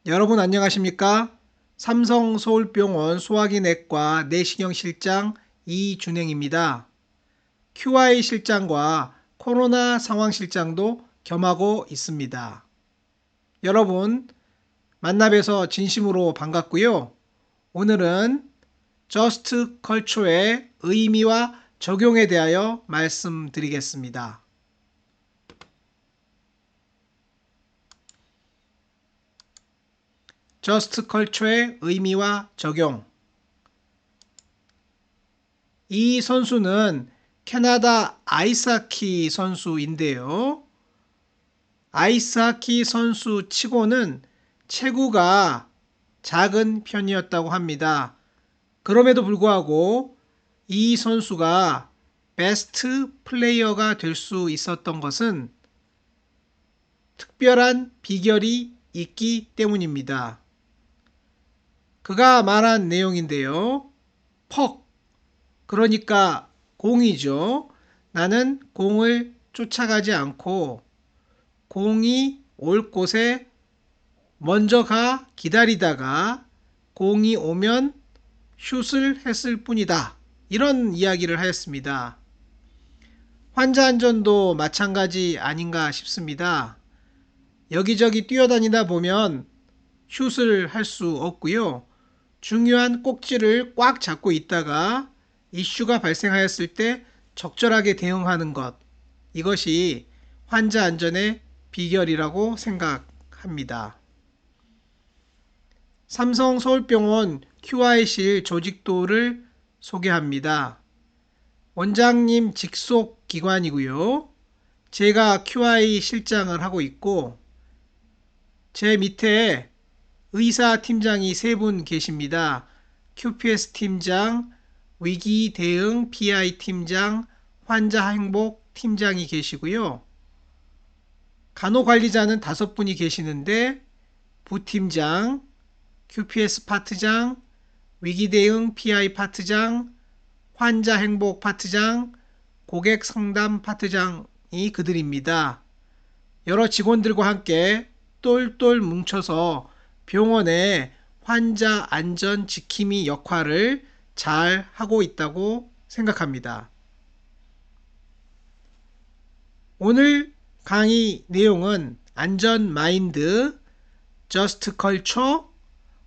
여러분 안녕하십니까? 삼성 서울병원 소화기내과 내시경 실장 이준행입니다. QI 실장과 코로나 상황 실장도 겸하고 있습니다. 여러분 만나 뵈서 진심으로 반갑고요. 오늘은 저스트 컬처의 의미와 적용에 대하여 말씀드리겠습니다. 저스트 컬처의 의미와 적용. 이 선수는 캐나다 아이스하키 선수인데요. 아이스하키 선수 치고는 체구가 작은 편이었다고 합니다. 그럼에도 불구하고 이 선수가 베스트 플레이어가 될 수 있었던 것은 특별한 비결이 있기 때문입니다. 그가 말한 내용인데요. 퍽, 그러니까 공이죠. 나는 공을 쫓아가지 않고 공이 올 곳에 먼저 가 기다리다가 공이 오면 슛을 했을 뿐이다. 이런 이야기를 하였습니다. 환자 안전도 마찬가지 아닌가 싶습니다. 여기저기 뛰어다니다 보면 슛을 할 수 없고요. 중요한 꼭지를 꽉 잡고 있다가 이슈가 발생하였을 때 적절하게 대응하는 것. 이것이 환자 안전의 비결이라고 생각합니다. 삼성 서울병원 QI실 조직도를 소개합니다. 원장님 직속 기관이고요. 제가 QI 실장을 하고 있고 제 밑에 의사 팀장이 3분 계십니다. QPS 팀장, 위기 대응 PI 팀장, 환자 행복 팀장이 계시고요. 간호관리자는 5분이 계시는데 부팀장, QPS 파트장, 위기 대응 PI 파트장, 환자 행복 파트장, 고객 상담 파트장이 그들입니다. 여러 직원들과 함께 똘똘 뭉쳐서 병원의 환자 안전 지킴이 역할을 잘 하고 있다고 생각합니다. 오늘 강의 내용은 안전 마인드, 저스트 컬처,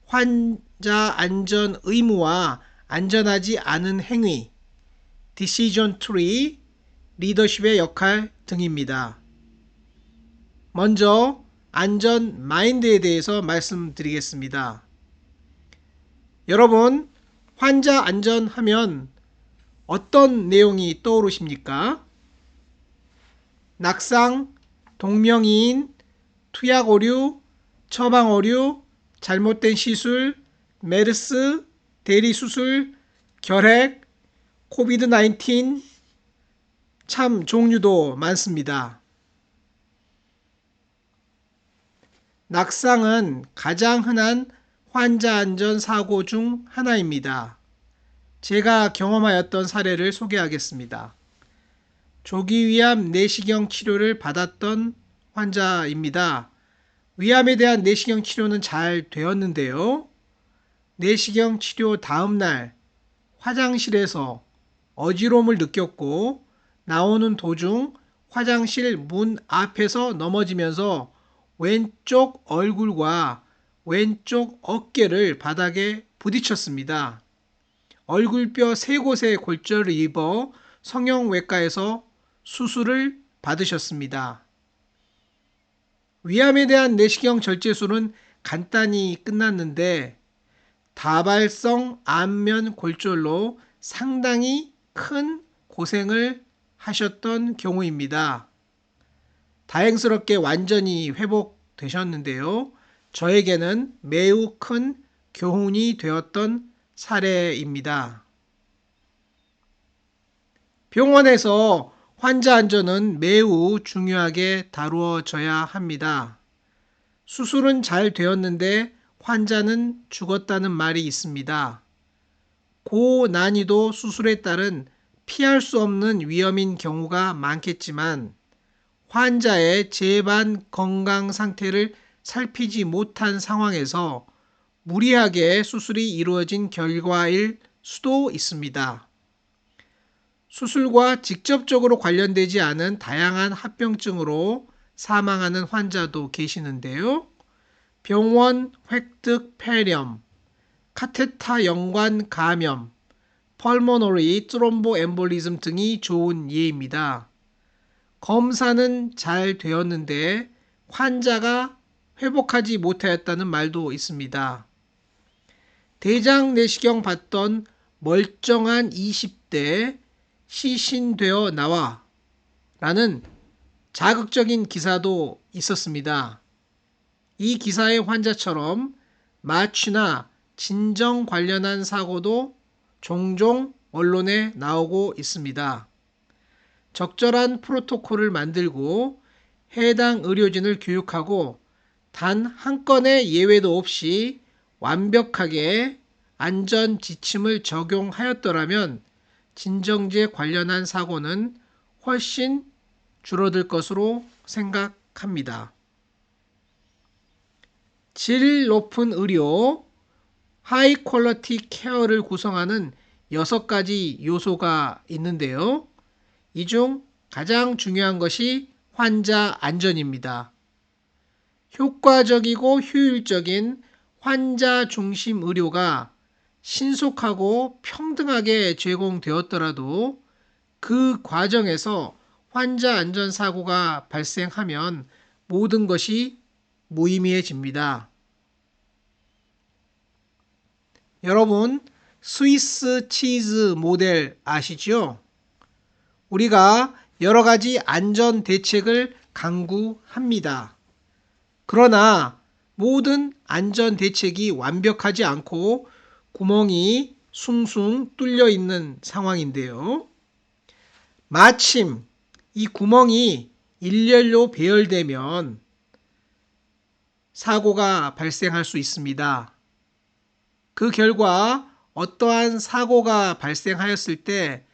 환자 안전 의무와 안전하지 않은 행위, 디시전 트리, 리더십의 역할 등입니다. 먼저 안전 마인드에 대해서 말씀드리겠습니다. 여러분, 환자 안전 하면 어떤 내용이 떠오르십니까? 낙상, 동명이인, 투약 오류, 처방 오류, 잘못된 시술, 메르스, 대리 수술, 결핵, 코비드-19, 참 종류도 많습니다. 낙상은 가장 흔한 환자 안전 사고 중 하나입니다. 제가 경험하였던 사례를 소개하겠습니다. 조기 위암 내시경 치료를 받았던 환자입니다. 위암에 대한 내시경 치료는 잘 되었는데요. 내시경 치료 다음 날 화장실에서 어지러움을 느꼈고 나오는 도중 화장실 문 앞에서 넘어지면서 왼쪽 얼굴과 왼쪽 어깨를 바닥에 부딪혔습니다. 얼굴뼈 3곳에 골절을 입어 성형외과에서 수술을 받으셨습니다. 위암에 대한 내시경 절제술은 간단히 끝났는데 다발성 안면 골절로 상당히 큰 고생을 하셨던 경우입니다. 다행스럽게 완전히 회복되셨는데요. 저에게는 매우 큰 교훈이 되었던 사례입니다. 병원에서 환자 안전은 매우 중요하게 다루어져야 합니다. 수술은 잘 되었는데 환자는 죽었다는 말이 있습니다. 고난이도 수술에 따른 피할 수 없는 위험인 경우가 많겠지만 환자의 재반 건강 상태를 살피지 못한 상황에서 무리하게 수술이 이루어진 결과일 수도 있습니다. 수술과 직접적으로 관련되지 않은 다양한 합병증으로 사망하는 환자도 계시는데요. 병원 획득 폐렴, 카테타 연관 감염, 펄모너리 트롬보 엠볼리즘 등이 좋은 예입니다. 검사는 잘 되었는데 환자가 회복하지 못하였다는 말도 있습니다. 대장 내시경 받던 멀쩡한 20대 시신되어 나와 라는 자극적인 기사도 있었습니다. 이 기사의 환자처럼 마취나 진정 관련한 사고도 종종 언론에 나오고 있습니다. 적절한 프로토콜을 만들고 해당 의료진을 교육하고 단 한 건의 예외도 없이 완벽하게 안전 지침을 적용하였더라면 진정제 관련한 사고는 훨씬 줄어들 것으로 생각합니다. 질 높은 의료, 하이 퀄리티 케어를 구성하는 6가지 요소가 있는데요. 이 중 가장 중요한 것이 환자 안전입니다. 효과적이고 효율적인 환자 중심 의료가 신속하고 평등하게 제공되었더라도 그 과정에서 환자 안전 사고가 발생하면 모든 것이 무의미해집니다. 여러분, 스위스 치즈 모델 아시죠? 우리가 여러 가지 안전 대책을 강구합니다. 그러나 모든 안전 대책이 완벽하지 않고 구멍이 숭숭 뚫려 있는 상황인데요. 마침 이 구멍이 일렬로 배열되면 사고가 발생할 수 있습니다. 그 결과 어떠한 사고가 발생하였을 때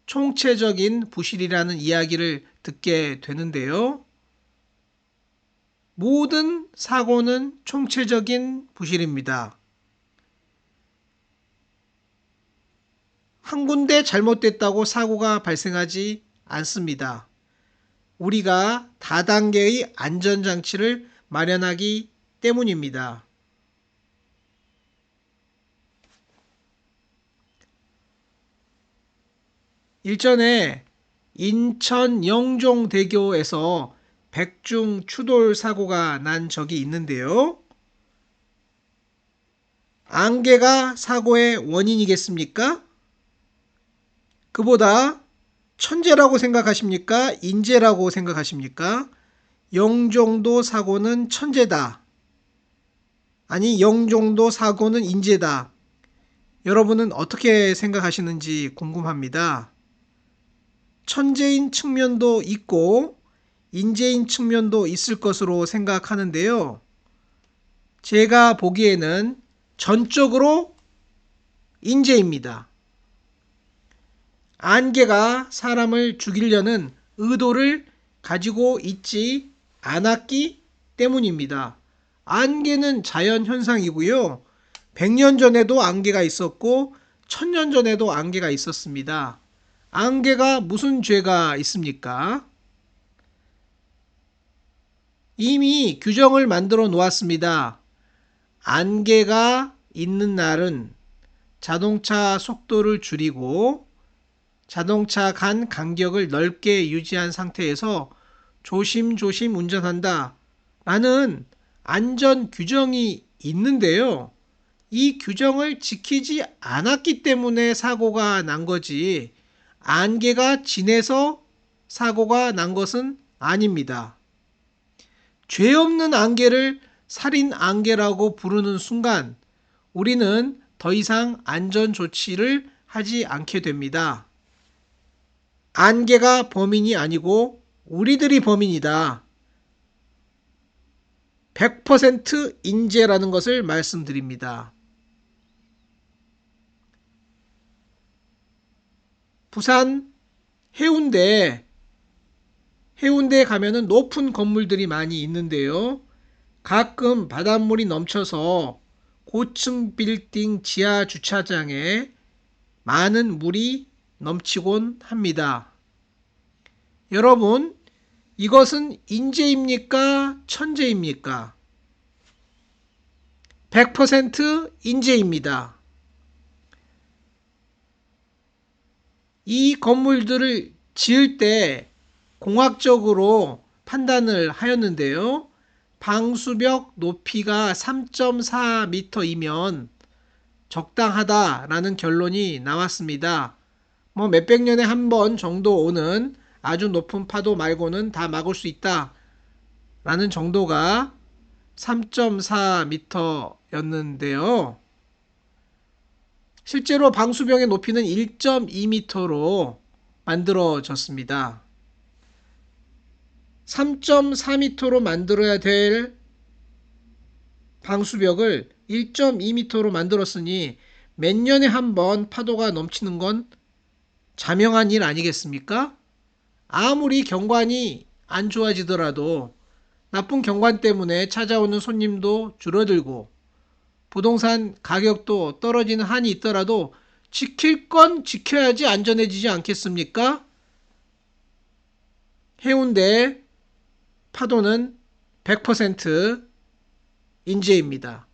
총체적인 부실이라는 이야기를 듣게 되는데요. 모든 사고는 총체적인 부실입니다. 한 군데 잘못됐다고 사고가 발생하지 않습니다. 우리가 다단계의 안전장치를 마련하기 때문입니다. 일전에 인천 영종대교에서 백중 추돌 사고가 난 적이 있는데요. 안개가 사고의 원인이겠습니까? 그보다 천재라고 생각하십니까? 인재라고 생각하십니까? 영종도 사고는 천재다. 아니, 영종도 사고는 인재다. 여러분은 어떻게 생각하시는지 궁금합니다. 천재인 측면도 있고 인재인 측면도 있을 것으로 생각하는데요. 제가 보기에는 전적으로 인재입니다. 안개가 사람을 죽이려는 의도를 가지고 있지 않았기 때문입니다. 안개는 자연현상이고요. 100년 전에도 안개가 있었고 1000년 전에도 안개가 있었습니다. 안개가 무슨 죄가 있습니까? 이미 규정을 만들어 놓았습니다. 안개가 있는 날은 자동차 속도를 줄이고 자동차 간 간격을 넓게 유지한 상태에서 조심조심 운전한다 라는 안전 규정이 있는데요. 이 규정을 지키지 않았기 때문에 사고가 난 거지 안개가 진해서 사고가 난 것은 아닙니다. 죄 없는 안개를 살인 안개라고 부르는 순간 우리는 더 이상 안전 조치를 하지 않게 됩니다. 안개가 범인이 아니고 우리들이 범인이다. 100% 인재라는 것을 말씀드립니다. 부산 해운대에 가면은 높은 건물들이 많이 있는데요. 가끔 바닷물이 넘쳐서 고층 빌딩 지하 주차장에 많은 물이 넘치곤 합니다. 여러분, 이것은 인재입니까? 천재입니까? 100% 인재입니다. 이 건물들을 지을 때 공학적으로 판단을 하였는데요. 방수벽 높이가 3.4m이면 적당하다라는 결론이 나왔습니다. 뭐 몇백 년에 한 번 정도 오는 아주 높은 파도 말고는 다 막을 수 있다라는 정도가 3.4m였는데요. 실제로 방수벽의 높이는 1.2m로 만들어졌습니다. 3.4m로 만들어야 될 방수벽을 1.2m로 만들었으니 몇 년에 한 번 파도가 넘치는 건 자명한 일 아니겠습니까? 아무리 경관이 안 좋아지더라도 나쁜 경관 때문에 찾아오는 손님도 줄어들고 부동산 가격도 떨어지는 한이 있더라도 지킬 건 지켜야지 안전해지지 않겠습니까? 해운대 파도는 100% 인재입니다.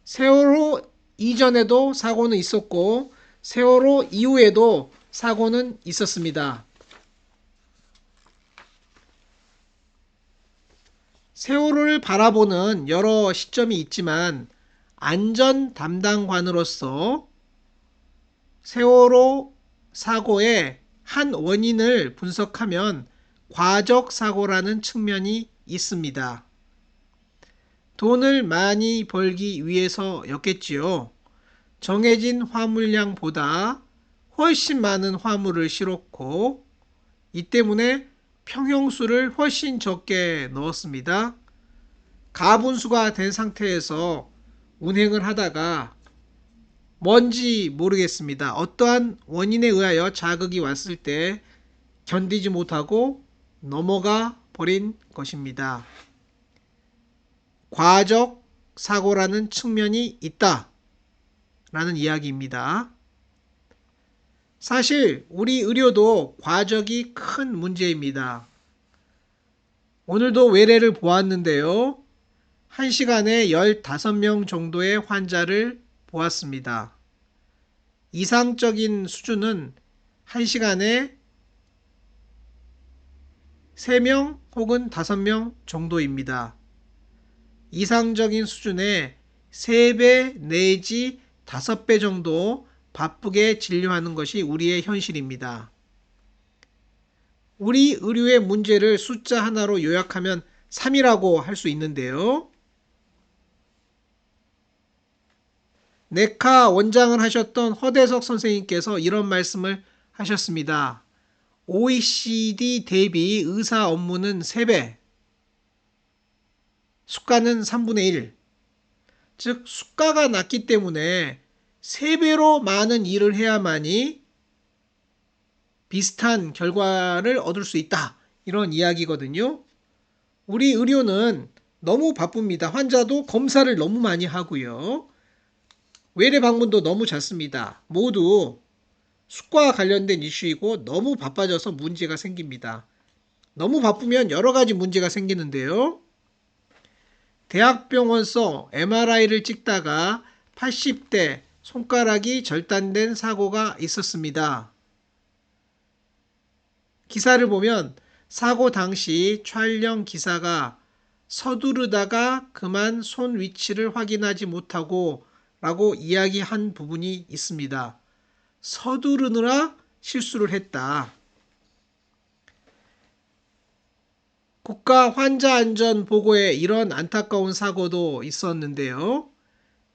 세월호 이전에도 사고는 있었고 세월호 이후에도 사고는 있었습니다. 세월호를 바라보는 여러 시점이 있지만 안전 담당관으로서 세월호 사고의 한 원인을 분석하면 과적 사고라는 측면이 있습니다. 돈을 많이 벌기 위해서였겠지요. 정해진 화물량보다 훨씬 많은 화물을 실었고 이 때문에 평형수를 훨씬 적게 넣었습니다. 가분수가 된 상태에서 운행을 하다가 뭔지 모르겠습니다. 어떠한 원인에 의하여 자극이 왔을 때 견디지 못하고 넘어가 버린 것입니다. 과적 사고라는 측면이 있다 라는 이야기입니다. 사실 우리 의료도 과적이 큰 문제입니다. 오늘도 외래를 보았는데요. 1시간에 15명 정도의 환자를 보았습니다. 이상적인 수준은 1시간에 3명 혹은 5명 정도입니다. 이상적인 수준의 3배 내지 5배 정도 바쁘게 진료하는 것이 우리의 현실입니다. 우리 의료의 문제를 숫자 하나로 요약하면 3이라고 할 수 있는데요. 내과 원장을 하셨던 허대석 선생님께서 이런 말씀을 하셨습니다. OECD 대비 의사 업무는 3배, 수가는 3분의 1. 즉 수가가 낮기 때문에 3배로 많은 일을 해야만이 비슷한 결과를 얻을 수 있다. 이런 이야기거든요. 우리 의료는 너무 바쁩니다. 환자도 검사를 너무 많이 하고요. 외래 방문도 너무 잦습니다. 모두 숙과와 관련된 이슈이고 너무 바빠져서 문제가 생깁니다. 너무 바쁘면 여러 가지 문제가 생기는데요. 대학병원서 MRI를 찍다가 80대 손가락이 절단된 사고가 있었습니다. 기사를 보면 사고 당시 촬영 기사가 서두르다가 그만 손 위치를 확인하지 못하고 라고 이야기한 부분이 있습니다. 서두르느라 실수를 했다. 국가 환자안전보고에 이런 안타까운 사고도 있었는데요.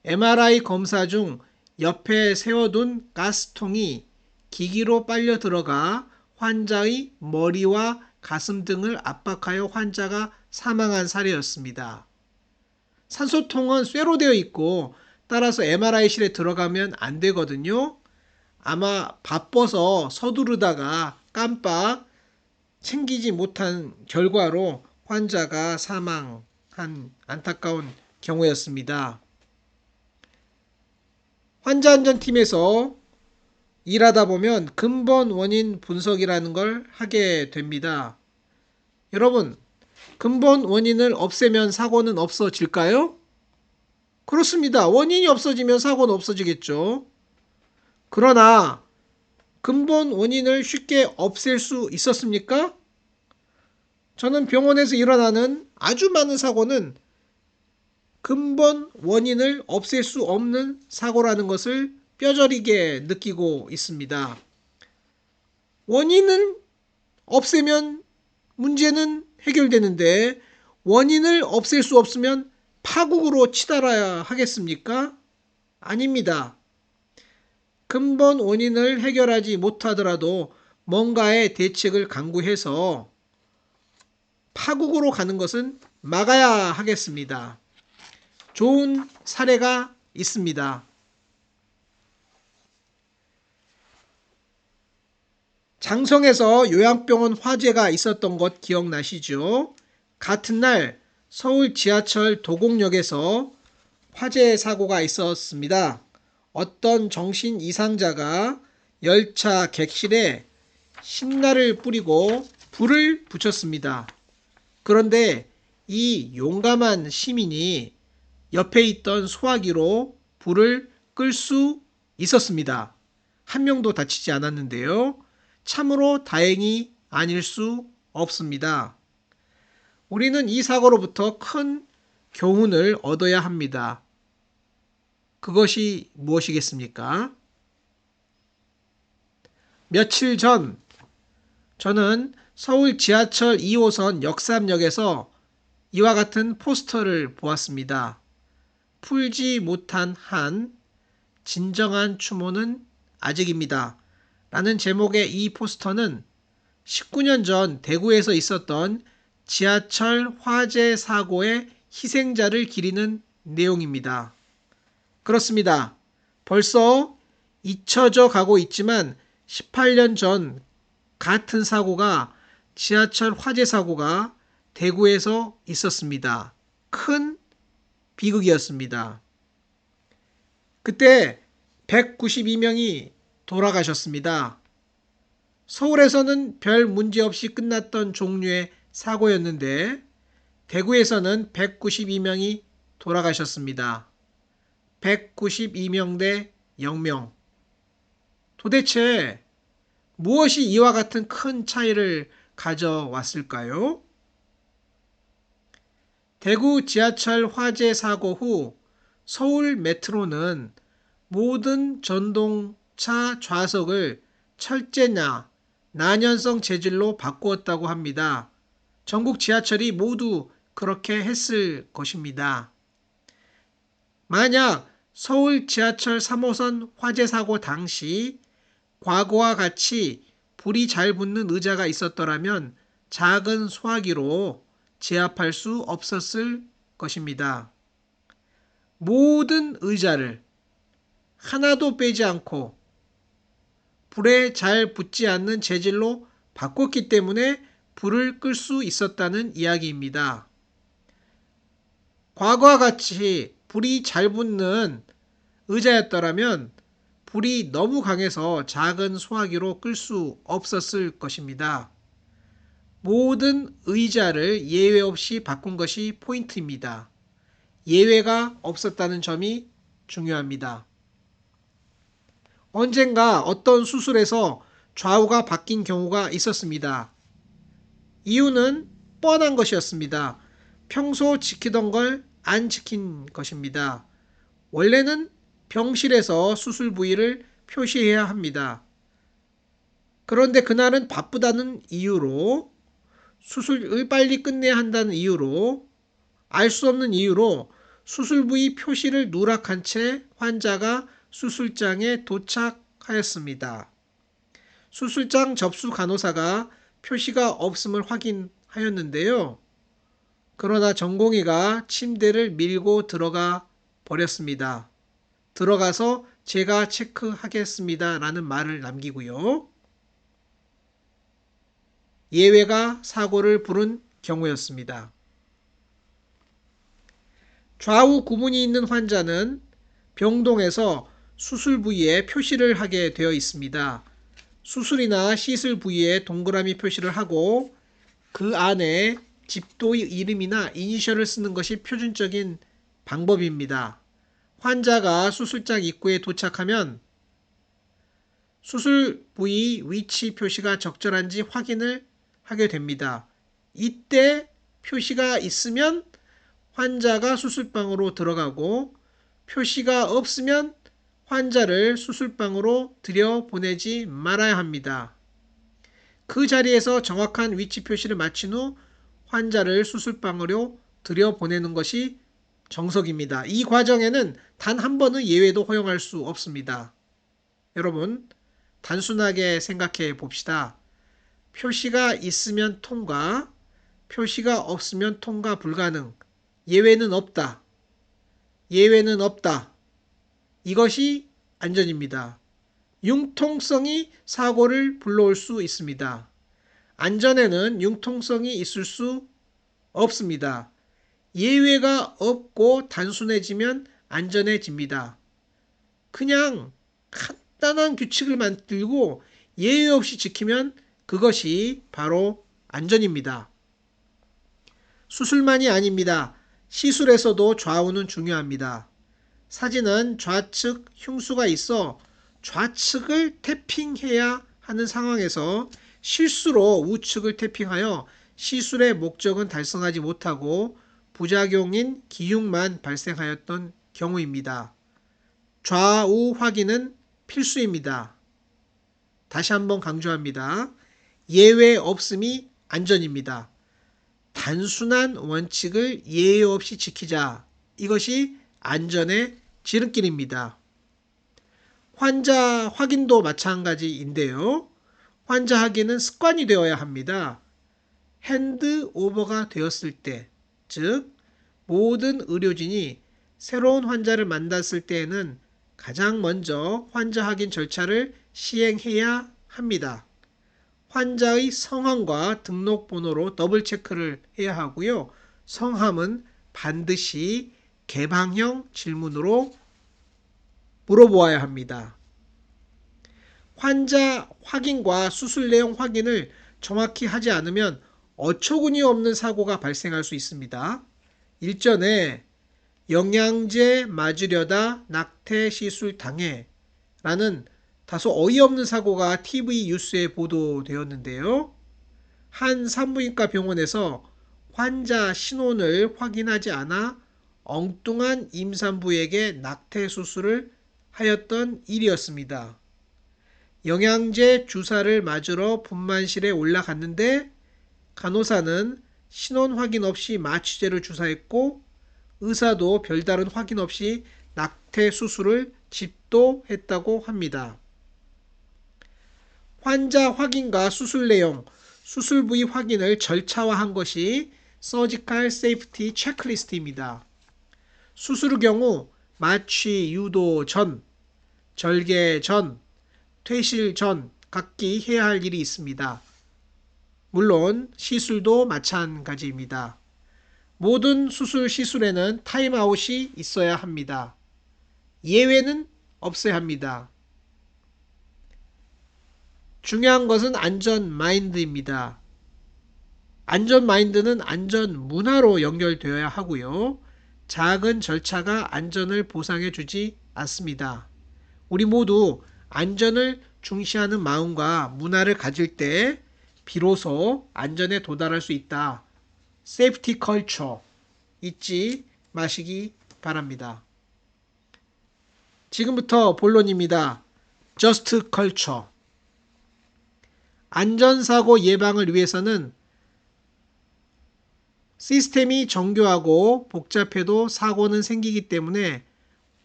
MRI 검사 중 옆에 세워둔 가스통이 기기로 빨려 들어가 환자의 머리와 가슴 등을 압박하여 환자가 사망한 사례였습니다. 산소통은 쇠로 되어 있고 따라서 MRI실에 들어가면 안 되거든요. 아마 바빠서 서두르다가 깜빡 챙기지 못한 결과로 환자가 사망한 안타까운 경우였습니다. 환자안전팀에서 일하다 보면 근본 원인 분석이라는 걸 하게 됩니다. 여러분, 근본 원인을 없애면 사고는 없어질까요? 그렇습니다. 원인이 없어지면 사고는 없어지겠죠. 그러나 근본 원인을 쉽게 없앨 수 있었습니까? 저는 병원에서 일어나는 아주 많은 사고는 근본 원인을 없앨 수 없는 사고라는 것을 뼈저리게 느끼고 있습니다. 원인을 없애면 문제는 해결되는데 원인을 없앨 수 없으면 파국으로 치달아야 하겠습니까? 아닙니다. 근본 원인을 해결하지 못하더라도 뭔가의 대책을 강구해서 파국으로 가는 것은 막아야 하겠습니다. 좋은 사례가 있습니다. 장성에서 요양병원 화재가 있었던 것 기억나시죠? 같은 날 서울 지하철 도곡역에서 화재 사고가 있었습니다. 어떤 정신 이상자가 열차 객실에 신나를 뿌리고 불을 붙였습니다. 그런데 이 용감한 시민이 옆에 있던 소화기로 불을 끌 수 있었습니다. 한 명도 다치지 않았는데요. 참으로 다행이 아닐 수 없습니다. 우리는 이 사고로부터 큰 교훈을 얻어야 합니다. 그것이 무엇이겠습니까? 며칠 전 저는 서울 지하철 2호선 역삼역에서 이와 같은 포스터를 보았습니다. 풀지 못한 한 진정한 추모는 아직입니다. 라는 제목의 이 포스터는 19년 전 대구에서 있었던 지하철 화재 사고의 희생자를 기리는 내용입니다. 그렇습니다. 벌써 잊혀져 가고 있지만 18년 전 같은 사고가 지하철 화재 사고가 대구에서 있었습니다. 큰 비극이었습니다. 그때 192명이 돌아가셨습니다. 서울에서는 별 문제 없이 끝났던 종류의 사고였는데 대구에서는 192명이 돌아가셨습니다. 192명 대 0명. 도대체 무엇이 이와 같은 큰 차이를 가져왔을까요? 대구 지하철 화재 사고 후 서울 메트로는 모든 전동차 좌석을 철제나 난연성 재질로 바꾸었다고 합니다. 전국 지하철이 모두 그렇게 했을 것입니다. 만약 서울 지하철 3호선 화재 사고 당시 과거와 같이 불이 잘 붙는 의자가 있었더라면 작은 소화기로 제압할 수 없었을 것입니다. 모든 의자를 하나도 빼지 않고 불에 잘 붙지 않는 재질로 바꿨기 때문에 불을 끌 수 있었다는 이야기입니다. 과거와 같이 불이 잘 붙는 의자였더라면 불이 너무 강해서 작은 소화기로 끌 수 없었을 것입니다. 모든 의자를 예외 없이 바꾼 것이 포인트입니다. 예외가 없었다는 점이 중요합니다. 언젠가 어떤 수술에서 좌우가 바뀐 경우가 있었습니다. 이유는 뻔한 것이었습니다. 평소 지키던 걸 안 지킨 것입니다. 원래는 병실에서 수술 부위를 표시해야 합니다. 그런데 그날은 바쁘다는 이유로 수술을 빨리 끝내야 한다는 이유로 알 수 없는 이유로 수술 부위 표시를 누락한 채 환자가 수술장에 도착하였습니다. 수술장 접수 간호사가 표시가 없음을 확인하였는데요. 그러나 전공의가 침대를 밀고 들어가 버렸습니다. 들어가서 제가 체크하겠습니다. 라는 말을 남기고요. 예외가 사고를 부른 경우였습니다. 좌우 구분이 있는 환자는 병동에서 수술 부위에 표시를 하게 되어 있습니다. 수술이나 시술 부위에 동그라미 표시를 하고 그 안에 집도의 이름이나 이니셜을 쓰는 것이 표준적인 방법입니다. 환자가 수술장 입구에 도착하면 수술 부위 위치 표시가 적절한지 확인을 하게 됩니다. 이때 표시가 있으면 환자가 수술방으로 들어가고 표시가 없으면 환자를 수술방으로 들여보내지 말아야 합니다. 그 자리에서 정확한 위치 표시를 마친 후 환자를 수술방으로 들여보내는 것이 정석입니다. 이 과정에는 단 한 번의 예외도 허용할 수 없습니다. 여러분, 단순하게 생각해 봅시다. 표시가 있으면 통과, 표시가 없으면 통과 불가능, 예외는 없다. 예외는 없다. 이것이 안전입니다. 융통성이 사고를 불러올 수 있습니다. 안전에는 융통성이 있을 수 없습니다. 예외가 없고 단순해지면 안전해집니다. 그냥 간단한 규칙을 만들고 예외 없이 지키면 그것이 바로 안전입니다. 수술만이 아닙니다. 시술에서도 좌우는 중요합니다. 사진은 좌측 흉수가 있어 좌측을 태핑해야 하는 상황에서 실수로 우측을 태핑하여 시술의 목적은 달성하지 못하고 부작용인 기흉만 발생하였던 경우입니다. 좌우 확인은 필수입니다. 다시 한번 강조합니다. 예외 없음이 안전입니다. 단순한 원칙을 예외 없이 지키자. 이것이 안전의 지름길입니다. 환자 확인도 마찬가지인데요. 환자 확인은 습관이 되어야 합니다. 핸드오버가 되었을 때, 즉 모든 의료진이 새로운 환자를 만났을 때에는 가장 먼저 환자 확인 절차를 시행해야 합니다. 환자의 성함과 등록번호로 더블 체크를 해야 하고요. 성함은 반드시 개방형 질문으로 물어보아야 합니다. 환자 확인과 수술 내용 확인을 정확히 하지 않으면 어처구니 없는 사고가 발생할 수 있습니다. 일전에 영양제 맞으려다 낙태 시술 당해 라는 다소 어이없는 사고가 TV 뉴스에 보도되었는데요. 한 산부인과 병원에서 환자 신원을 확인하지 않아 엉뚱한 임산부에게 낙태 수술을 하였던 일이었습니다. 영양제 주사를 맞으러 분만실에 올라갔는데 간호사는 신원 확인 없이 마취제를 주사했고 의사도 별다른 확인 없이 낙태 수술을 집도했다고 합니다. 환자 확인과 수술 내용, 수술 부위 확인을 절차화한 것이 서지컬 세이프티 체크리스트입니다. 수술의 경우 마취 유도 전, 절개 전, 퇴실 전 각기 해야 할 일이 있습니다. 물론 시술도 마찬가지입니다. 모든 수술 시술에는 타임아웃이 있어야 합니다. 예외는 없어야 합니다. 중요한 것은 안전 마인드입니다. 안전 마인드는 안전 문화로 연결되어야 하고요. 작은 절차가 안전을 보상해 주지 않습니다. 우리 모두 안전을 중시하는 마음과 문화를 가질 때 비로소 안전에 도달할 수 있다. 세이프티 컬처 잊지 마시기 바랍니다. 지금부터 본론입니다. 저스트 컬처. 안전사고 예방을 위해서는 시스템이 정교하고 복잡해도 사고는 생기기 때문에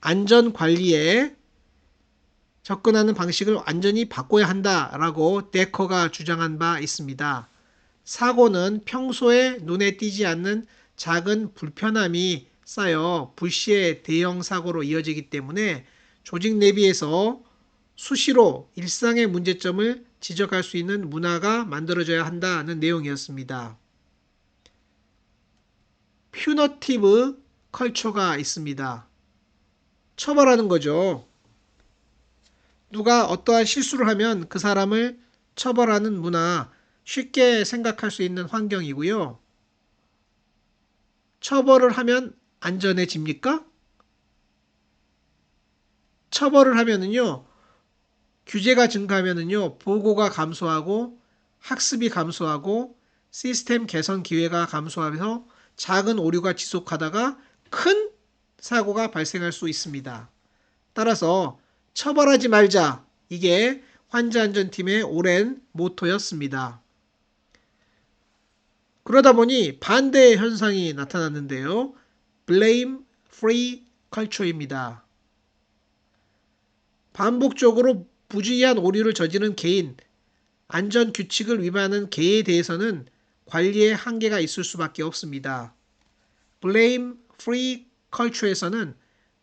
안전관리에 접근하는 방식을 완전히 바꿔야 한다라고 데커가 주장한 바 있습니다. 사고는 평소에 눈에 띄지 않는 작은 불편함이 쌓여 불시에 대형 사고로 이어지기 때문에 조직 내부에서 수시로 일상의 문제점을 지적할 수 있는 문화가 만들어져야 한다는 내용이었습니다. 퓨너티브 컬처가 있습니다. 처벌하는 거죠. 누가 어떠한 실수를 하면 그 사람을 처벌하는 문화, 쉽게 생각할 수 있는 환경이고요. 처벌을 하면 안전해집니까? 처벌을 하면은요, 규제가 증가하면은요, 보고가 감소하고 학습이 감소하고 시스템 개선 기회가 감소하면서 작은 오류가 지속하다가 큰 사고가 발생할 수 있습니다. 따라서 처벌하지 말자. 이게 환자안전팀의 오랜 모토였습니다. 그러다 보니 반대의 현상이 나타났는데요. Blame Free Culture입니다. 반복적으로 부주의한 오류를 저지른 개인, 안전 규칙을 위반하는 개에 대해서는 관리의 한계가 있을 수밖에 없습니다. Blame Free Culture에서는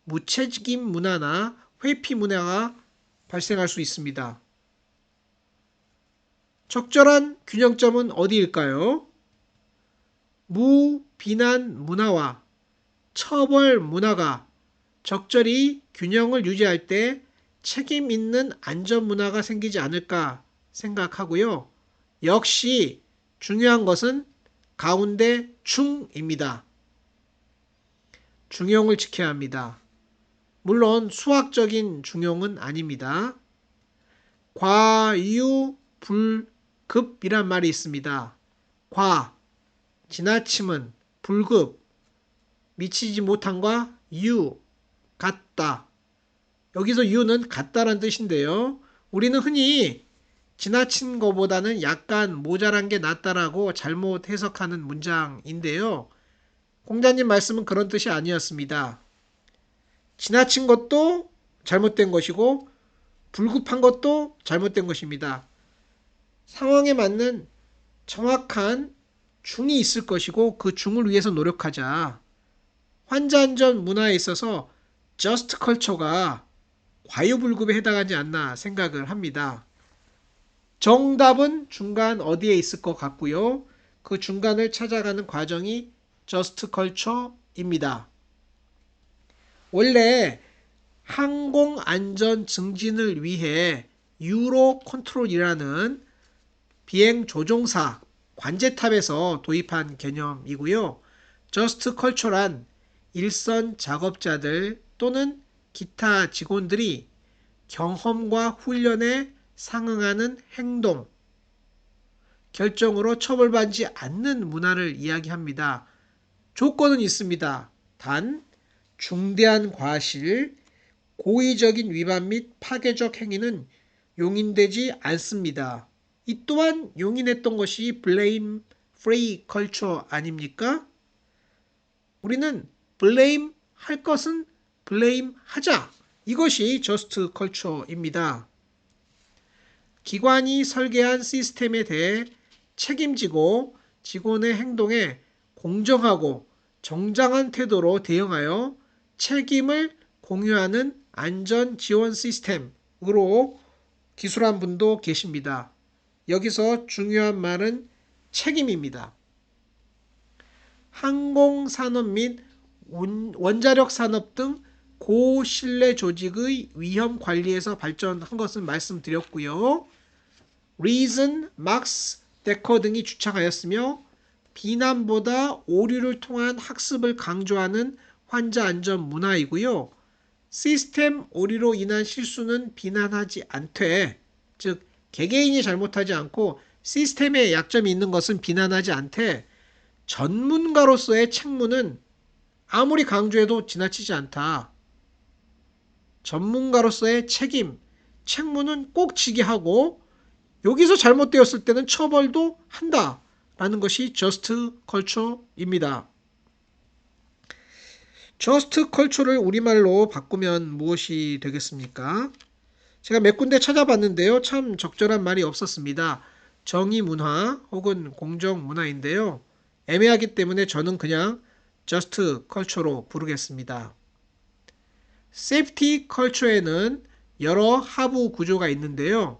무책임 문화나 회피 문화가 발생할 수 있습니다. 적절한 균형점은 어디일까요? 무비난 문화와 처벌 문화가 적절히 균형을 유지할 때 책임 있는 안전 문화가 생기지 않을까 생각하고요. 역시 중요한 것은 가운데 중입니다. 중용을 지켜야 합니다. 물론 수학적인 중용은 아닙니다. 과유불급이란 말이 있습니다. 지나침은 불급, 미치지 못한과 같다. 여기서 유는 같다란 뜻인데요. 우리는 흔히 지나친 것보다는 약간 모자란 게 낫다라고 잘못 해석하는 문장인데요. 공자님 말씀은 그런 뜻이 아니었습니다. 지나친 것도 잘못된 것이고 불급한 것도 잘못된 것입니다. 상황에 맞는 정확한 중이 있을 것이고 그 중을 위해서 노력하자. 환자안전 문화에 있어서 just culture가 과유불급에 해당하지 않나 생각을 합니다. 정답은 중간 어디에 있을 것 같고요. 그 중간을 찾아가는 과정이 just culture입니다. 원래 항공안전 증진을 위해 유로 컨트롤이라는 비행 조종사 관제탑에서 도입한 개념이고요. just culture란 일선 작업자들 또는 기타 직원들이 경험과 훈련에 상응하는 행동, 결정으로 처벌받지 않는 문화를 이야기합니다. 조건은 있습니다. 단, 중대한 과실, 고의적인 위반 및 파괴적 행위는 용인되지 않습니다. 이 또한 용인했던 것이 blame free culture 아닙니까? 우리는 blame 할 것은 blame 하자. 이것이 just culture입니다. 기관이 설계한 시스템에 대해 책임지고 직원의 행동에 공정하고 정당한 태도로 대응하여 책임을 공유하는 안전 지원 시스템으로 기술한 분도 계십니다. 여기서 중요한 말은 책임입니다. 항공산업 및 원자력 산업 등 고신뢰 조직의 위험 관리에서 발전한 것은 말씀드렸고요. 리슨, 막스, 데커 등이 주창하였으며 비난보다 오류를 통한 학습을 강조하는 환자 안전 문화이고요. 시스템 오류로 인한 실수는 비난하지 않되, 즉 개개인이 잘못하지 않고 시스템에 약점이 있는 것은 비난하지 않되 전문가로서의 책무는 아무리 강조해도 지나치지 않다. 전문가로서의 책무는 꼭 지게 하고 여기서 잘못되었을 때는 처벌도 한다라는 것이 just culture입니다. just culture를 우리말로 바꾸면 무엇이 되겠습니까? 제가 몇 군데 찾아봤는데요. 참 적절한 말이 없었습니다. 정의문화 혹은 공정문화인데요. 애매하기 때문에 저는 그냥 just culture로 부르겠습니다. safety culture에는 여러 하부 구조가 있는데요.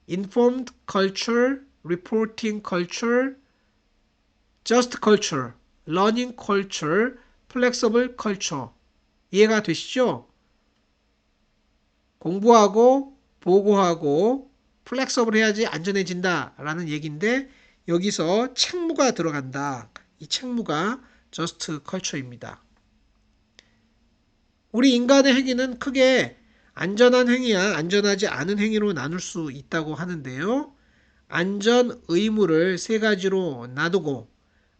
informed culture, reporting culture, just culture learning culture, flexible culture. 이해가 되시죠? 공부하고 보고하고 플렉서블 해야지 안전해진다 라는 얘기인데 여기서 책무가 들어간다. 이 책무가 just culture입니다. 우리 인간의 행위는 크게 안전한 행위야 안전하지 않은 행위로 나눌 수 있다고 하는데요. 안전 의무를 세 가지로 나누고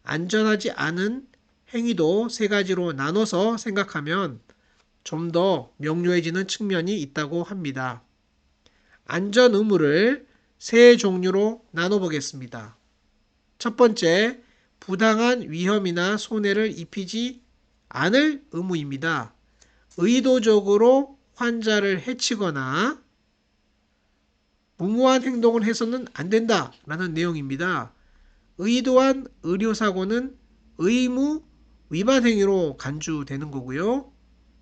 안전하지 않은 행위도 세 가지로 나눠서 생각하면 좀 더 명료해지는 측면이 있다고 합니다. 안전 의무를 세 종류로 나눠보겠습니다. 첫 번째, 부당한 위험이나 손해를 입히지 않을 의무입니다. 의도적으로 환자를 해치거나 무모한 행동을 해서는 안 된다라는 내용입니다. 의도한 의료사고는 의무 위반 행위로 간주되는 거고요.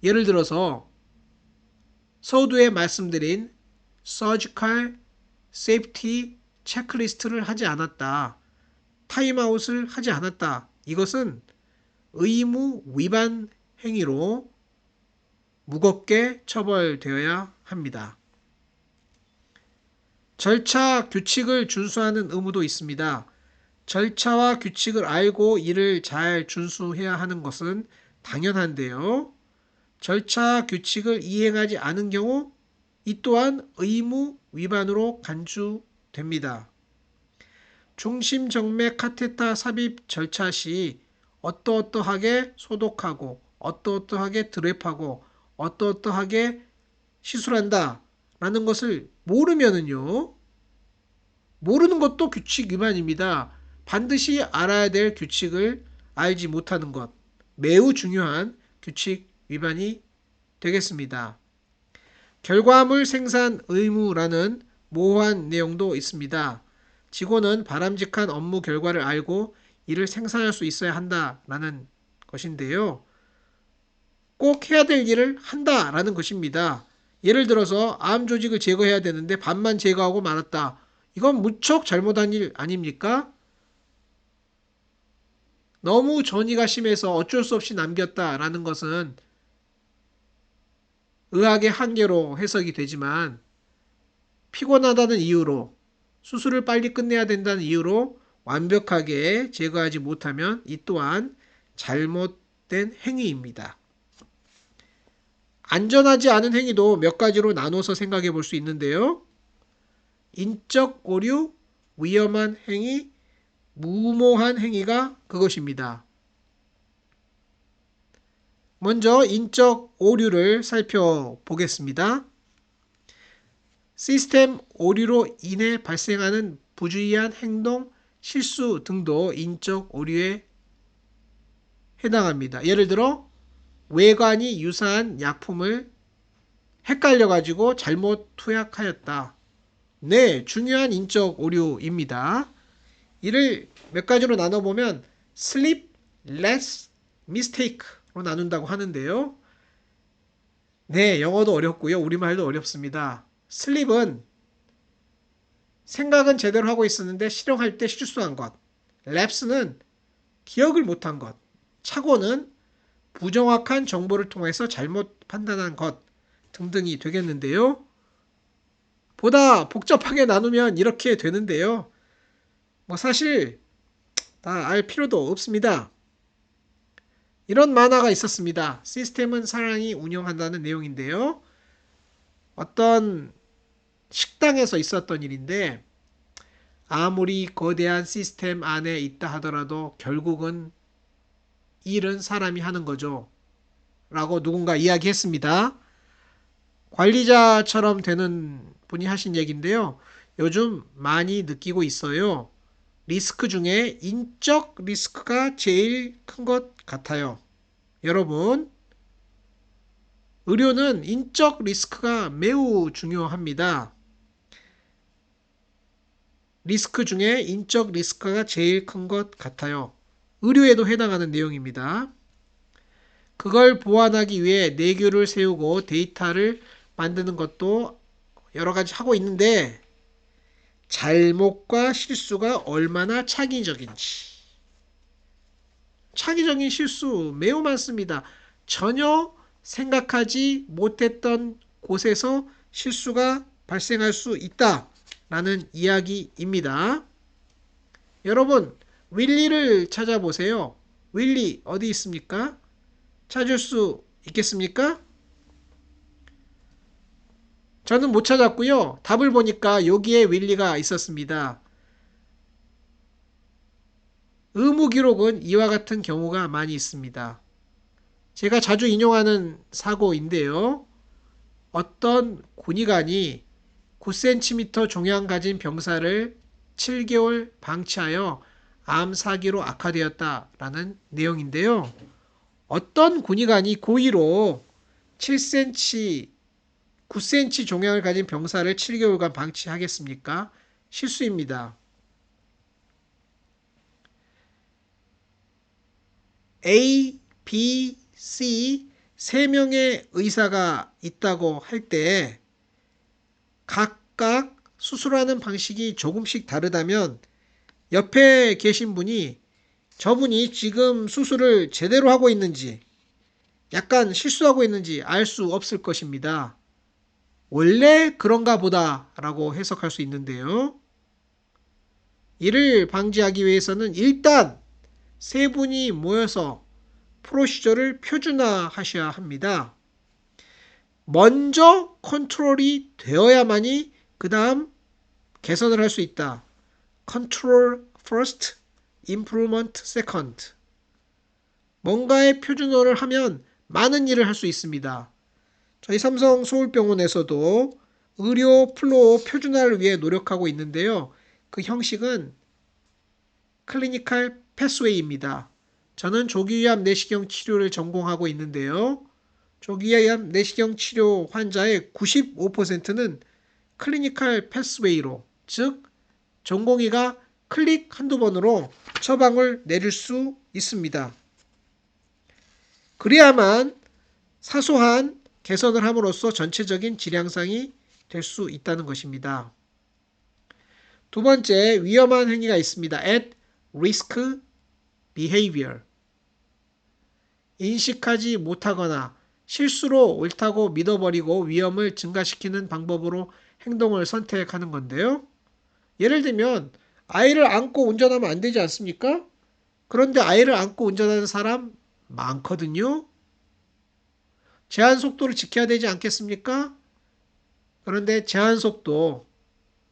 예를 들어서 서두에 말씀드린 서지컬 세이프티 체크리스트를 하지 않았다. 타임아웃을 하지 않았다. 이것은 의무 위반 행위로 무겁게 처벌되어야 합니다. 절차 규칙을 준수하는 의무도 있습니다. 절차와 규칙을 알고 이를 잘 준수해야 하는 것은 당연한데요. 절차 규칙을 이행하지 않은 경우 이 또한 의무 위반으로 간주됩니다. 중심정맥 카테터 삽입 절차 시 어떠어떠하게 소독하고 어떠어떠하게 드랩하고 어떠어떠하게 시술한다 라는 것을 모르면은요, 모르는 것도 규칙 위반입니다. 반드시 알아야 될 규칙을 알지 못하는 것, 매우 중요한 규칙 위반이 되겠습니다. 결과물 생산 의무라는 모호한 내용도 있습니다. 직원은 바람직한 업무 결과를 알고 이를 생산할 수 있어야 한다라는 것인데요. 꼭 해야 될 일을 한다라는 것입니다. 예를 들어서 암 조직을 제거해야 되는데 반만 제거하고 말았다. 이건 무척 잘못한 일 아닙니까? 너무 전이가 심해서 어쩔 수 없이 남겼다라는 것은 의학의 한계로 해석이 되지만 피곤하다는 이유로 수술을 빨리 끝내야 된다는 이유로 완벽하게 제거하지 못하면 이 또한 잘못된 행위입니다. 안전하지 않은 행위도 몇 가지로 나눠서 생각해 볼 수 있는데요. 인적 오류, 위험한 행위, 무모한 행위가 그것입니다. 먼저 인적 오류를 살펴보겠습니다. 시스템 오류로 인해 발생하는 부주의한 행동, 실수 등도 인적 오류에 해당합니다. 예를 들어 외관이 유사한 약품을 헷갈려가지고 잘못 투약하였다. 네, 중요한 인적 오류입니다. 이를 몇 가지로 나눠보면 sleep, less, mistake로 나눈다고 하는데요. 네, 영어도 어렵고요. 우리말도 어렵습니다. 슬립은 생각은 제대로 하고 있었는데 실행할 때 실수한 것. 랩스는 기억을 못한 것. 착오는 부정확한 정보를 통해서 잘못 판단한 것 등등이 되겠는데요. 보다 복잡하게 나누면 이렇게 되는데요. 사실 다 알 필요도 없습니다. 이런 만화가 있었습니다. 시스템은 사람이 운영한다는 내용인데요. 어떤 식당에서 있었던 일인데 아무리 거대한 시스템 안에 있다 하더라도 결국은 일은 사람이 하는 거죠. 라고 누군가 이야기했습니다. 관리자처럼 되는 분이 하신 얘기인데요. 요즘 많이 느끼고 있어요. 리스크 중에 인적 리스크가 제일 큰 것 같아요. 여러분, 의료는 인적 리스크가 매우 중요합니다. 리스크 중에 인적 리스크가 제일 큰 것 같아요. 의료에도 해당하는 내용입니다. 그걸 보완하기 위해 내규를 세우고 데이터를 만드는 것도 여러 가지 하고 있는데 잘못과 실수가 얼마나 창의적인지 창의적인 실수 매우 많습니다. 전혀 생각하지 못했던 곳에서 실수가 발생할 수 있다라는 이야기입니다. 여러분, 윌리를 찾아보세요. 윌리 어디 있습니까? 찾을 수 있겠습니까? 저는 못 찾았고요. 답을 보니까 여기에 윌리가 있었습니다. 의무 기록은 이와 같은 경우가 많이 있습니다. 제가 자주 인용하는 사고인데요. 어떤 군의관이 9cm 종양 가진 병사를 7개월 방치하여 암 사기로 악화되었다라는 내용인데요. 어떤 군의관이 고의로 7cm, 9cm 종양을 가진 병사를 7개월간 방치하겠습니까? 실수입니다. A, B, C 3명의 의사가 있다고 할 때 각각 수술하는 방식이 조금씩 다르다면 옆에 계신 분이 저분이 지금 수술을 제대로 하고 있는지 약간 실수하고 있는지 알 수 없을 것입니다. 원래 그런가 보다 라고 해석할 수 있는데요. 이를 방지하기 위해서는 일단 세 분이 모여서 프로시저를 표준화하셔야 합니다. 먼저 컨트롤이 되어야만이 그 다음 개선을 할 수 있다. Control first, improvement second. 뭔가의 표준화를 하면 많은 일을 할 수 있습니다. 저희 삼성 서울병원에서도 의료 플로우 표준화를 위해 노력하고 있는데요. 그 형식은 클리니컬 패스웨이입니다. 저는 조기위암 내시경 치료를 전공하고 있는데요. 조기위암 내시경 치료 환자의 95%는 클리니컬 패스웨이로, 즉 전공의가 클릭 한두 번으로 처방을 내릴 수 있습니다. 그래야만 사소한 개선을 함으로써 전체적인 질향상이 될 수 있다는 것입니다. 두 번째, 위험한 행위가 있습니다. At risk behavior. 인식하지 못하거나 실수로 옳다고 믿어버리고 위험을 증가시키는 방법으로 행동을 선택하는 건데요. 예를 들면 아이를 안고 운전하면 안 되지 않습니까? 그런데 아이를 안고 운전하는 사람 많거든요. 제한 속도를 지켜야 되지 않겠습니까? 그런데 제한 속도,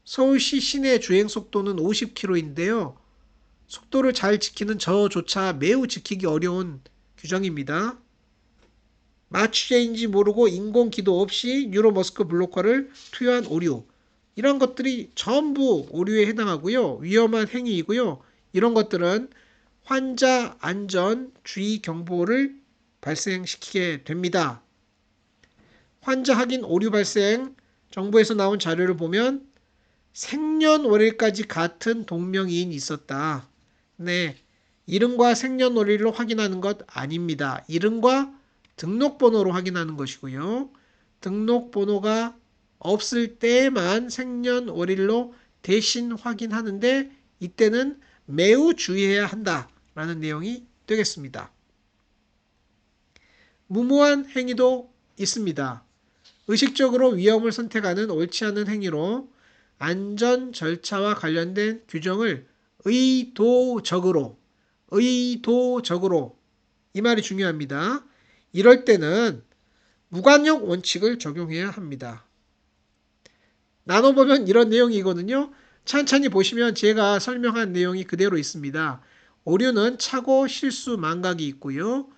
서울시 시내 주행 속도는 50km인데요. 속도를 잘 지키는 저조차 매우 지키기 어려운 규정입니다. 마취제인지 모르고 인공기도 없이 뉴로머스크 블로커를 투여한 오류. 이런 것들이 전부 오류에 해당하고요. 위험한 행위이고요. 이런 것들은 환자 안전 주의 경보를 발생시키게 됩니다. 환자 확인 오류 발생 정보에서 나온 자료를 보면 생년월일까지 같은 동명이인이 있었다. 네, 이름과 생년월일로 확인하는 것 아닙니다. 이름과 등록번호로 확인하는 것이고요. 등록번호가 없을 때만 생년월일로 대신 확인하는데 이때는 매우 주의해야 한다라는 내용이 되겠습니다. 무모한 행위도 있습니다. 의식적으로 위험을 선택하는 옳지 않은 행위로 안전 절차와 관련된 규정을 의도적으로 이 말이 중요합니다. 이럴 때는 무관용 원칙을 적용해야 합니다. 나눠보면 이런 내용이거든요. 천천히 보시면 제가 설명한 내용이 그대로 있습니다. 오류는 착오, 실수, 망각이 있고요.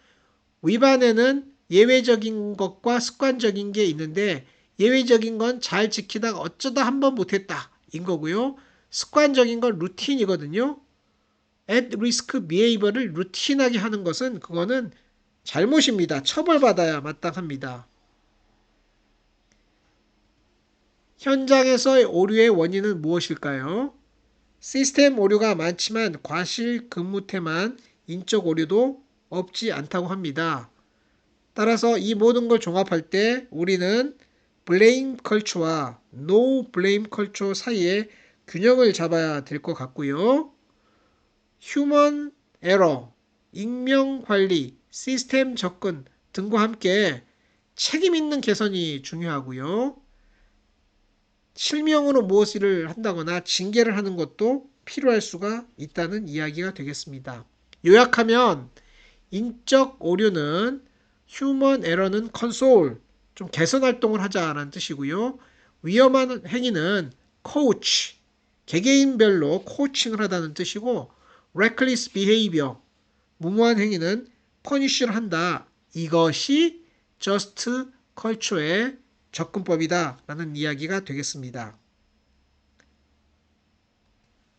위반에는 예외적인 것과 습관적인 게 있는데 예외적인 건 잘 지키다가 어쩌다 한번 못했다 인 거고요. 습관적인 건 루틴이거든요. at risk behavior를 루틴하게 하는 것은 그거는 잘못입니다. 처벌받아야 마땅합니다. 현장에서의 오류의 원인은 무엇일까요? 시스템 오류가 많지만 과실 근무태만 인적 오류도 없지 않다고 합니다. 따라서 이 모든 걸 종합할 때 우리는 블레임 컬처와 노 블레임 컬처 사이에 균형을 잡아야 될 것 같고요. 휴먼 에러, 익명 관리, 시스템 접근 등과 함께 책임 있는 개선이 중요하고요. 실명으로 무엇을 한다거나 징계를 하는 것도 필요할 수가 있다는 이야기가 되겠습니다. 요약하면 인적 오류는 휴먼 에러는 컨솔, 좀 개선 활동을 하자라는 뜻이고요. 위험한 행위는 코치, 개개인별로 코칭을 하다는 뜻이고 reckless behavior, 무모한 행위는 punish를 한다. 이것이 just culture의 접근법이다 라는 이야기가 되겠습니다.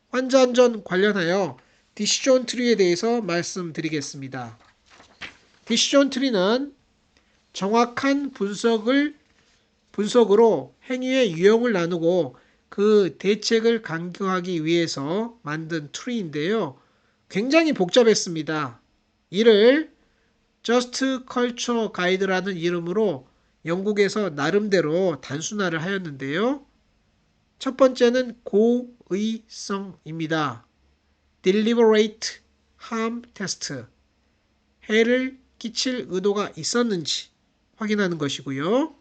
환자 안전 관련하여 디시전 트리에 대해서 말씀드리겠습니다. 디시전 트리는 정확한 분석으로 행위의 유형을 나누고 그 대책을 강구하기 위해서 만든 트리인데요. 굉장히 복잡했습니다. 이를 Just Culture Guide라는 이름으로 영국에서 나름대로 단순화를 하였는데요. 첫 번째는 고의성입니다. Deliberate Harm Test, 해를 끼칠 의도가 있었는지 확인하는 것이고요.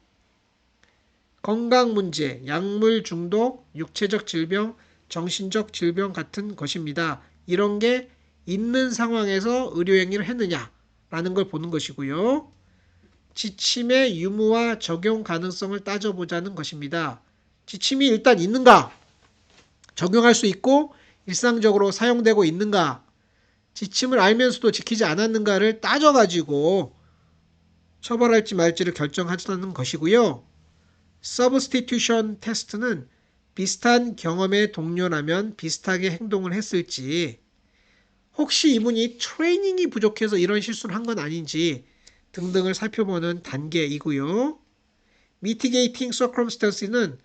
건강 문제, 약물 중독, 육체적 질병, 정신적 질병 같은 것입니다. 이런 게 있는 상황에서 의료행위를 했느냐라는 걸 보는 것이고요. 지침의 유무와 적용 가능성을 따져보자는 것입니다. 지침이 일단 있는가? 적용할 수 있고 일상적으로 사용되고 있는가? 지침을 알면서도 지키지 않았는가를 따져가지고 처벌할지 말지를 결정하자는 것이고요. Substitution 테스트는 비슷한 경험의 동료라면 비슷하게 행동을 했을지, 혹시 이분이 트레이닝이 부족해서 이런 실수를 한 건 아닌지 등등을 살펴보는 단계이고요. Mitigating Circumstance는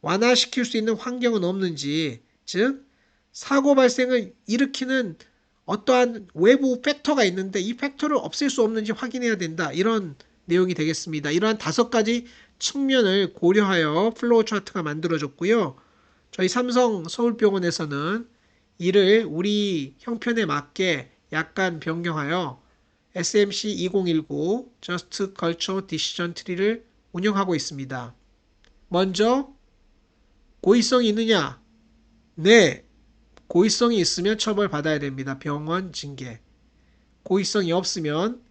완화시킬 수 있는 환경은 없는지, 즉 사고 발생을 일으키는 어떠한 외부 팩터가 있는데 이 팩터를 없앨 수 없는지 확인해야 된다. 이런 내용이 되겠습니다. 이러한 5가지 측면을 고려하여 플로우 차트가 만들어졌고요. 저희 삼성 서울병원에서는 이를 우리 형편에 맞게 약간 변경하여 SMC 2019 Just Culture Decision Tree를 운영하고 있습니다. 먼저 고의성이 있느냐? 네, 고의성이 있으면 처벌받아야 됩니다. 병원 징계. 고의성이 없으면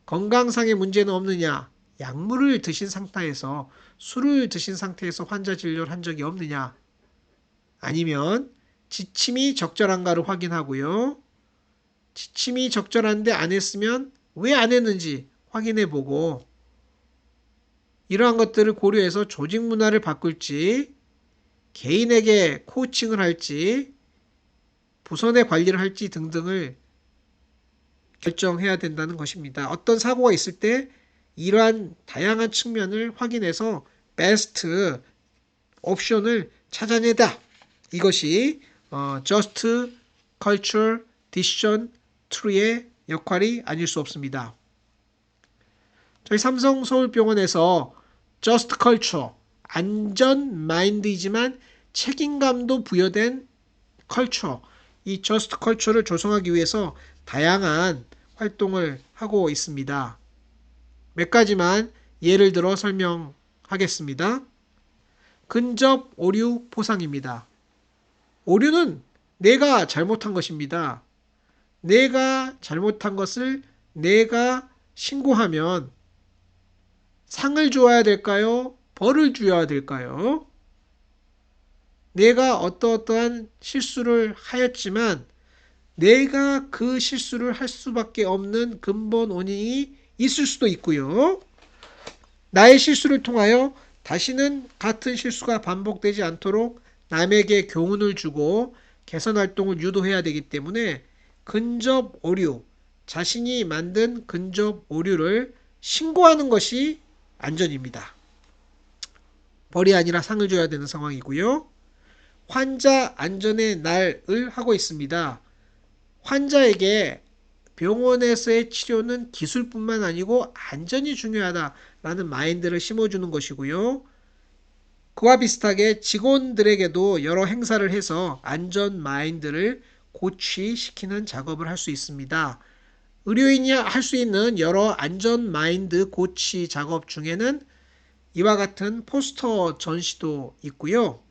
건강상의 문제는 없느냐? 약물을 드신 상태에서, 술을 드신 상태에서 환자 진료를 한 적이 없느냐? 아니면 지침이 적절한가를 확인하고요. 지침이 적절한데 안 했으면 왜 안 했는지 확인해보고, 이러한 것들을 고려해서 조직 문화를 바꿀지, 개인에게 코칭을 할지, 부서 내 관리를 할지 등등을 결정해야 된다는 것입니다. 어떤 사고가 있을 때 이러한 다양한 측면을 확인해서 베스트 옵션을 찾아내다. 이것이 Just Culture Decision Tree의 역할이 아닐 수 없습니다. 저희 삼성 서울병원에서 Just Culture, 안전 마인드이지만 책임감도 부여된 컬처, 이 Just Culture를 조성하기 위해서 다양한 활동을 하고 있습니다. 몇 가지만 예를 들어 설명하겠습니다. 근접 오류 포상입니다. 오류는 내가 잘못한 것입니다. 내가 잘못한 것을 내가 신고하면 상을 줘야 될까요? 벌을 줘야 될까요? 내가 어떠한 실수를 하였지만 내가 그 실수를 할 수밖에 없는 근본 원인이 있을 수도 있고요. 나의 실수를 통하여 다시는 같은 실수가 반복되지 않도록 남에게 교훈을 주고 개선 활동을 유도해야 되기 때문에 근접 오류, 자신이 만든 근접 오류를 신고하는 것이 안전입니다. 벌이 아니라 상을 줘야 되는 상황이고요. 환자 안전의 날을 하고 있습니다. 환자에게 병원에서의 치료는 기술뿐만 아니고 안전이 중요하다라는 마인드를 심어주는 것이고요. 그와 비슷하게 직원들에게도 여러 행사를 해서 안전 마인드를 고취시키는 작업을 할 수 있습니다. 의료인이 할 수 있는 여러 안전 마인드 고치 작업 중에는 이와 같은 포스터 전시도 있고요.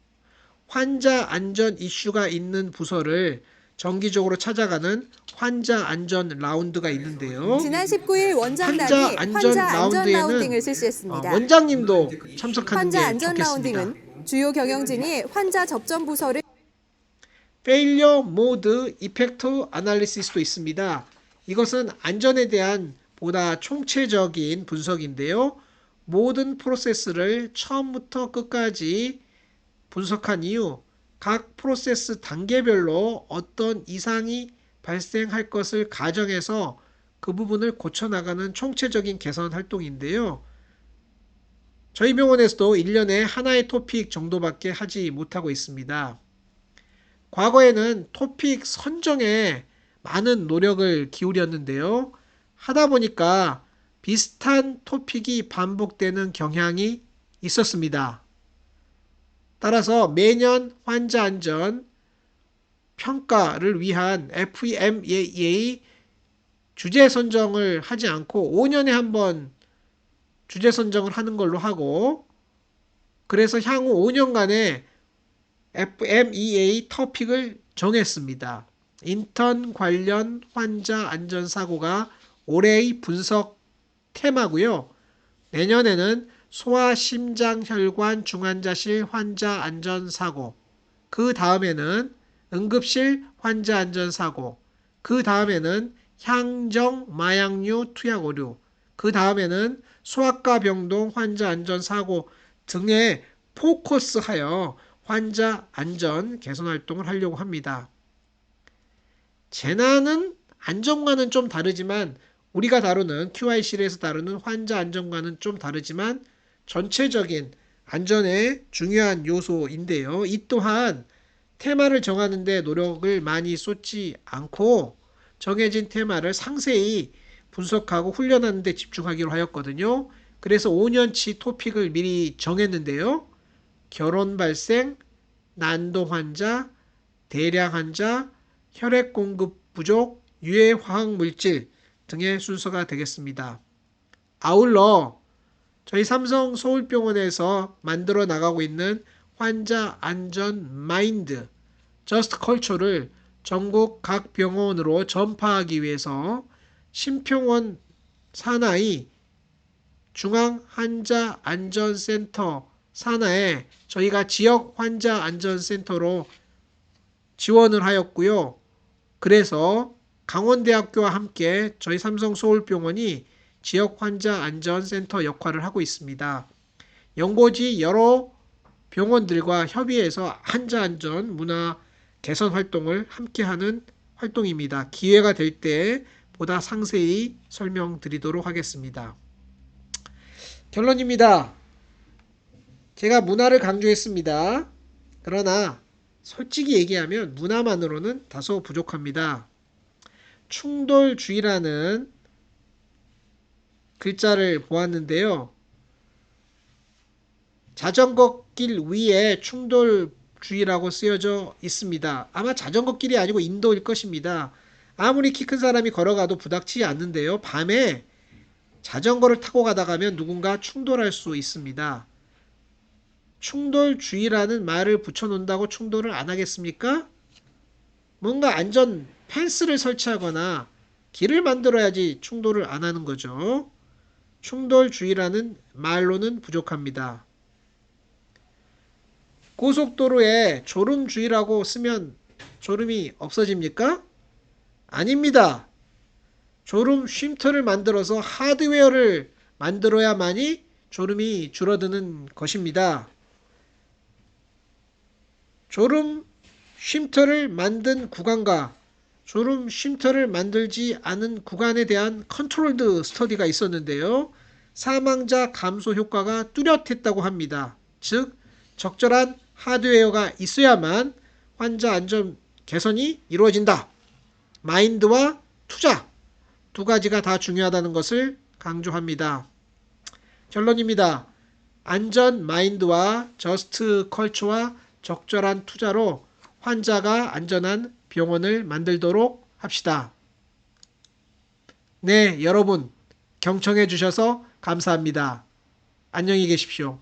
환자 안전 이슈가 있는 부서를 정기적으로 찾아가는 환자 안전 라운드가 있는데요. 지난 19일 환자 원장단이 안전 환자 안전 라운드에는 라운딩을 실시했습니다. 원장님도 참석하는 환자 게 안전 좋겠습니다. 라운딩은 주요 경영진이 환자 접점 부서를 Failure Mode Effect Analysis도 있습니다. 이것은 안전에 대한 보다 총체적인 분석인데요. 모든 프로세스를 처음부터 끝까지 분석한 이후 각 프로세스 단계별로 어떤 이상이 발생할 것을 가정해서 그 부분을 고쳐나가는 총체적인 개선 활동인데요. 저희 병원에서도 1년에 하나의 토픽 정도밖에 하지 못하고 있습니다. 과거에는 토픽 선정에 많은 노력을 기울였는데요. 하다 보니까 비슷한 토픽이 반복되는 경향이 있었습니다. 따라서 매년 환자 안전 평가를 위한 FMEA 주제 선정을 하지 않고 5년에 한 번 주제 선정을 하는 걸로 하고, 그래서 향후 5년간의 FMEA 토픽을 정했습니다. 인턴 관련 환자 안전사고가 올해의 분석 테마고요. 내년에는 소아심장혈관 중환자실 환자 안전사고, 그 다음에는 응급실 환자 안전사고, 그 다음에는 향정 마약류 투약 오류, 그 다음에는 소아과 병동 환자 안전사고 등에 포커스하여 환자 안전 개선 활동을 하려고 합니다. 재난은 안전과는 좀 다르지만, 우리가 다루는 QIC에서 다루는 환자 안전과는 좀 다르지만 전체적인 안전의 중요한 요소인데요. 이 또한 테마를 정하는 데 노력을 많이 쏟지 않고 정해진 테마를 상세히 분석하고 훈련하는 데 집중하기로 하였거든요. 그래서 5년치 토픽을 미리 정했는데요. 결혼 발생, 난도 환자, 대량 환자, 혈액 공급 부족, 유해 화학 물질 등의 순서가 되겠습니다. 아울러 저희 삼성 서울병원에서 만들어 나가고 있는 환자 안전 마인드, 저스트 컬처를 전국 각 병원으로 전파하기 위해서 신평원 산하의 중앙 환자 안전센터 산하에 저희가 지역 환자 안전센터로 지원을 하였고요. 그래서 강원대학교와 함께 저희 삼성 서울병원이 지역 환자 안전센터 역할을 하고 있습니다. 연고지 여러 병원들과 협의해서 환자 안전 문화 개선 활동을 함께하는 활동입니다. 기회가 될 때 보다 상세히 설명드리도록 하겠습니다. 결론입니다. 제가 문화를 강조했습니다. 그러나 솔직히 얘기하면 문화만으로는 다소 부족합니다. 충돌주의라는 글자를 보았는데요. 자전거 길 위에 충돌주의라고 쓰여져 있습니다. 아마 자전거 길이 아니고 인도일 것입니다. 아무리 키 큰 사람이 걸어가도 부닥치지 않는데요. 밤에 자전거를 타고 가다가면 누군가 충돌할 수 있습니다. 충돌주의라는 말을 붙여놓는다고 충돌을 안 하겠습니까? 뭔가 안전 펜스를 설치하거나 길을 만들어야지 충돌을 안 하는 거죠. 충돌주의라는 말로는 부족합니다. 고속도로에 졸음주의라고 쓰면 졸음이 없어집니까? 아닙니다. 졸음 쉼터를 만들어서 하드웨어를 만들어야만이 졸음이 줄어드는 것입니다. 졸음 쉼터를 만든 구간과 졸음 쉼터를 만들지 않은 구간에 대한 컨트롤드 스터디가 있었는데요. 사망자 감소 효과가 뚜렷했다고 합니다. 즉 적절한 하드웨어가 있어야만 환자 안전 개선이 이루어진다. 마인드와 투자 두 가지가 다 중요하다는 것을 강조합니다. 결론입니다. 안전 마인드와 저스트 컬처와 적절한 투자로 환자가 안전한 병원을 만들도록 합시다. 네, 여러분 경청해 주셔서 감사합니다. 안녕히 계십시오.